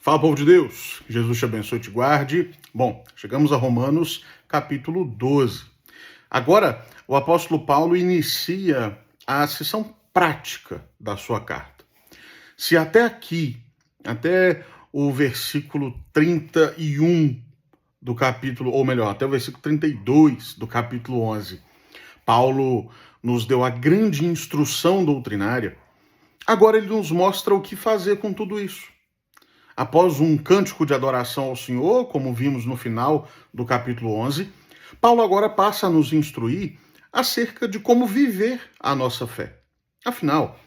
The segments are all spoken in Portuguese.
Fala, povo de Deus, que Jesus te abençoe e te guarde. Bom, chegamos a Romanos, capítulo 12. Agora, o apóstolo Paulo inicia a sessão prática da sua carta. Se até aqui, até o versículo 31 do capítulo, ou melhor, até o versículo 32 do capítulo 11, Paulo nos deu a grande instrução doutrinária, agora ele nos mostra o que fazer com tudo isso. Após um cântico de adoração ao Senhor, como vimos no final do capítulo 11, Paulo agora passa a nos instruir acerca de como viver a nossa fé. Afinal,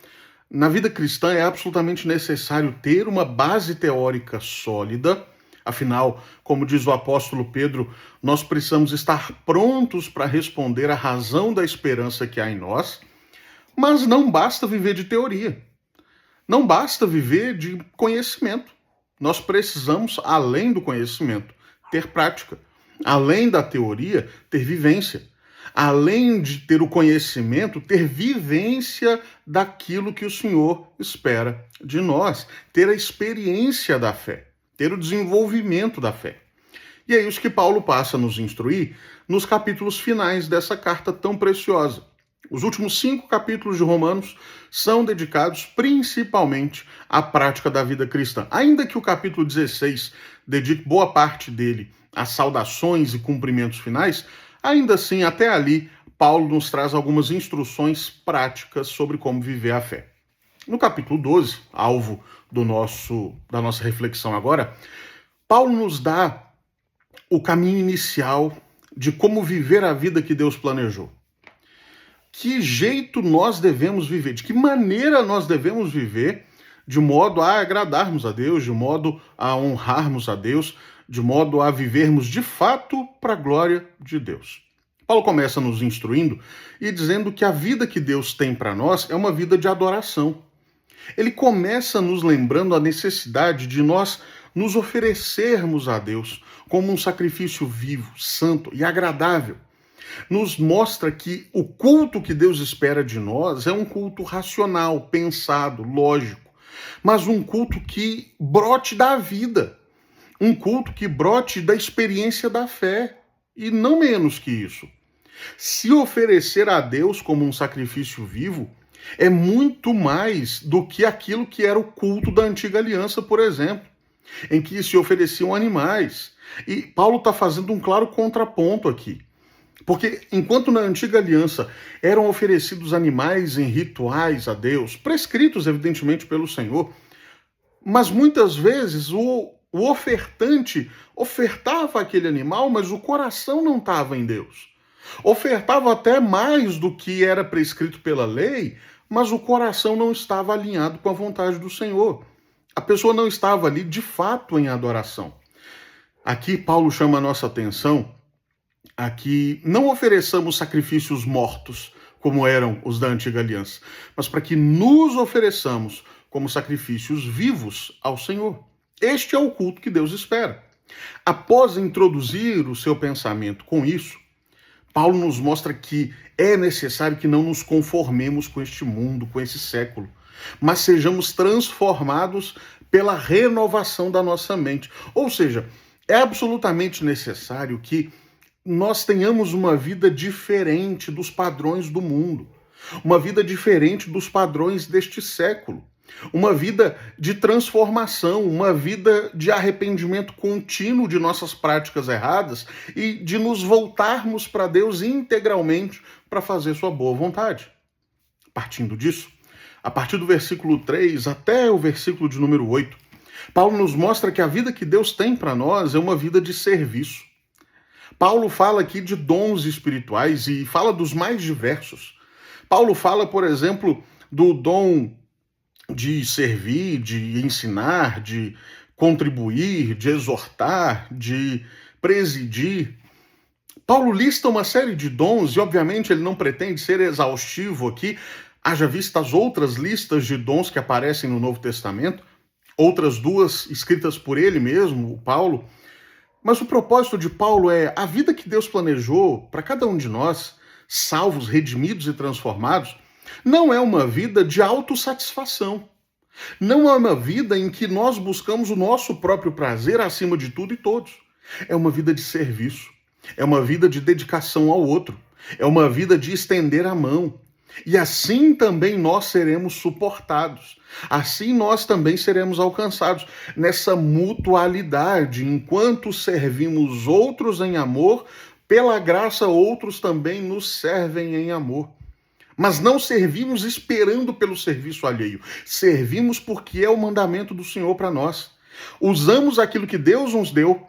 na vida cristã é absolutamente necessário ter uma base teórica sólida. Afinal, como diz o apóstolo Pedro, nós precisamos estar prontos para responder à razão da esperança que há em nós, mas não basta viver de teoria. Não basta viver de conhecimento. Nós precisamos, além do conhecimento, ter prática. Além da teoria, ter vivência. Além de ter o conhecimento, ter vivência daquilo que o Senhor espera de nós. Ter a experiência da fé. Ter o desenvolvimento da fé. E é isso que Paulo passa a nos instruir nos capítulos finais dessa carta tão preciosa. Os últimos 5 capítulos de Romanos são dedicados principalmente à prática da vida cristã. Ainda que o capítulo 16 dedique boa parte dele a saudações e cumprimentos finais, ainda assim, até ali, Paulo nos traz algumas instruções práticas sobre como viver a fé. No capítulo 12, alvo da nossa reflexão agora, Paulo nos dá o caminho inicial de como viver a vida que Deus planejou. Que jeito nós devemos viver, de que maneira nós devemos viver, de modo a agradarmos a Deus, de modo a honrarmos a Deus, de modo a vivermos de fato para a glória de Deus. Paulo começa nos instruindo e dizendo que a vida que Deus tem para nós é uma vida de adoração. Ele começa nos lembrando a necessidade de nós nos oferecermos a Deus como um sacrifício vivo, santo e agradável. Nos mostra que o culto que Deus espera de nós é um culto racional, pensado, lógico, mas um culto que brote da vida, um culto que brote da experiência da fé, e não menos que isso. Se oferecer a Deus como um sacrifício vivo é muito mais do que aquilo que era o culto da antiga aliança, por exemplo, em que se ofereciam animais. E Paulo está fazendo um claro contraponto aqui. Porque enquanto na antiga aliança eram oferecidos animais em rituais a Deus, prescritos evidentemente pelo Senhor, mas muitas vezes o ofertante ofertava aquele animal, mas o coração não estava em Deus. Ofertava até mais do que era prescrito pela lei, mas o coração não estava alinhado com a vontade do Senhor. A pessoa não estava ali de fato em adoração. Aqui Paulo chama a nossa atenção a que não ofereçamos sacrifícios mortos, como eram os da antiga aliança, mas para que nos ofereçamos como sacrifícios vivos ao Senhor. Este é o culto que Deus espera. Após introduzir o seu pensamento com isso, Paulo nos mostra que é necessário que não nos conformemos com este mundo, com esse século, mas sejamos transformados pela renovação da nossa mente. Ou seja, é absolutamente necessário que nós tenhamos uma vida diferente dos padrões do mundo, uma vida diferente dos padrões deste século, uma vida de transformação, uma vida de arrependimento contínuo de nossas práticas erradas e de nos voltarmos para Deus integralmente para fazer sua boa vontade. Partindo disso, a partir do versículo 3 até o versículo de número 8, Paulo nos mostra que a vida que Deus tem para nós é uma vida de serviço. Paulo fala aqui de dons espirituais e fala dos mais diversos. Paulo fala, por exemplo, do dom de servir, de ensinar, de contribuir, de exortar, de presidir. Paulo lista uma série de dons e, obviamente, ele não pretende ser exaustivo aqui, haja vista as outras listas de dons que aparecem no Novo Testamento, outras 2 escritas por ele mesmo, o Paulo. Mas o propósito de Paulo é a vida que Deus planejou para cada um de nós, salvos, redimidos e transformados, não é uma vida de autossatisfação. Não é uma vida em que nós buscamos o nosso próprio prazer acima de tudo e todos. É uma vida de serviço, é uma vida de dedicação ao outro, é uma vida de estender a mão. E assim também nós seremos suportados. Assim nós também seremos alcançados nessa mutualidade. Enquanto servimos outros em amor, pela graça outros também nos servem em amor. Mas não servimos esperando pelo serviço alheio. Servimos porque é o mandamento do Senhor para nós. Usamos aquilo que Deus nos deu,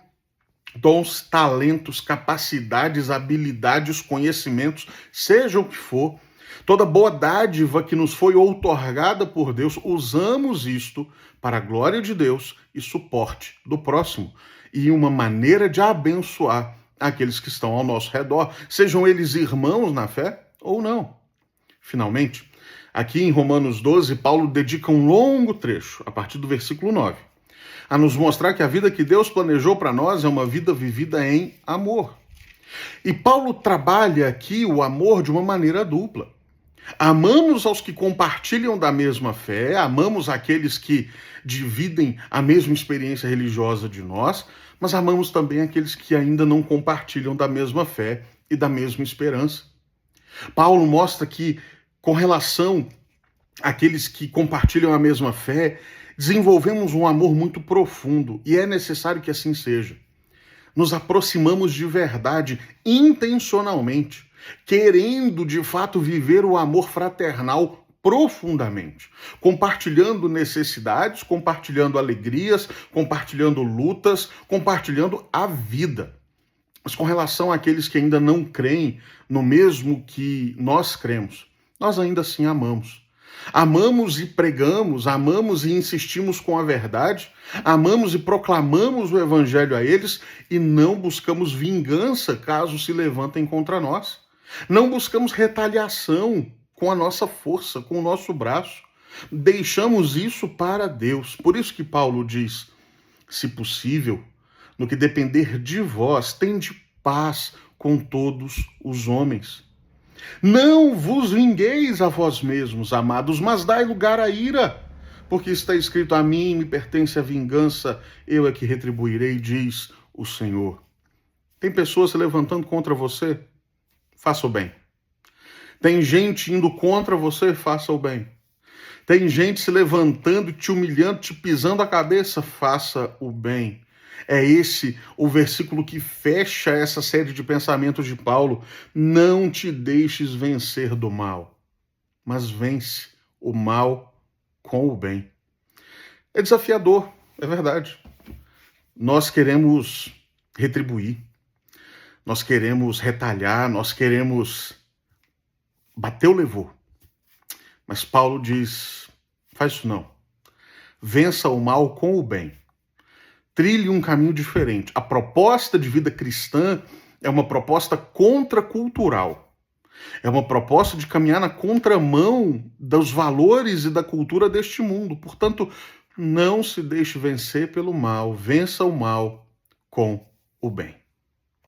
dons, talentos, capacidades, habilidades, conhecimentos, seja o que for. Toda boa dádiva que nos foi outorgada por Deus, usamos isto para a glória de Deus e suporte do próximo. E uma maneira de abençoar aqueles que estão ao nosso redor, sejam eles irmãos na fé ou não. Finalmente, aqui em Romanos 12, Paulo dedica um longo trecho, a partir do versículo 9, a nos mostrar que a vida que Deus planejou para nós é uma vida vivida em amor. E Paulo trabalha aqui o amor de uma maneira dupla. Amamos aos que compartilham da mesma fé, amamos aqueles que dividem a mesma experiência religiosa de nós, mas amamos também aqueles que ainda não compartilham da mesma fé e da mesma esperança. Paulo mostra que, com relação àqueles que compartilham a mesma fé, desenvolvemos um amor muito profundo e é necessário que assim seja. Nos aproximamos de verdade, intencionalmente, querendo de fato viver o amor fraternal profundamente, compartilhando necessidades, compartilhando alegrias, compartilhando lutas, compartilhando a vida. Mas com relação àqueles que ainda não creem no mesmo que nós cremos, nós ainda assim amamos. Amamos e pregamos, amamos e insistimos com a verdade, amamos e proclamamos o evangelho a eles e não buscamos vingança caso se levantem contra nós. Não buscamos retaliação com a nossa força, com o nosso braço. Deixamos isso para Deus. Por isso que Paulo diz, se possível, no que depender de vós, tende paz com todos os homens. Não vos vingueis a vós mesmos, amados, mas dai lugar à ira, porque está escrito, a mim me pertence a vingança, eu é que retribuirei, diz o Senhor. Tem pessoas se levantando contra você? Faça o bem. Tem gente indo contra você? Faça o bem. Tem gente se levantando, te humilhando, te pisando a cabeça? Faça o bem. É esse o versículo que fecha essa série de pensamentos de Paulo. Não te deixes vencer do mal, mas vence o mal com o bem. É desafiador, é verdade. Nós queremos retribuir, nós queremos retalhar, nós queremos bater o levou. Mas Paulo diz, faz isso não. Vença o mal com o bem. Trilhe um caminho diferente. A proposta de vida cristã é uma proposta contracultural. É uma proposta de caminhar na contramão dos valores e da cultura deste mundo. Portanto, não se deixe vencer pelo mal. Vença o mal com o bem.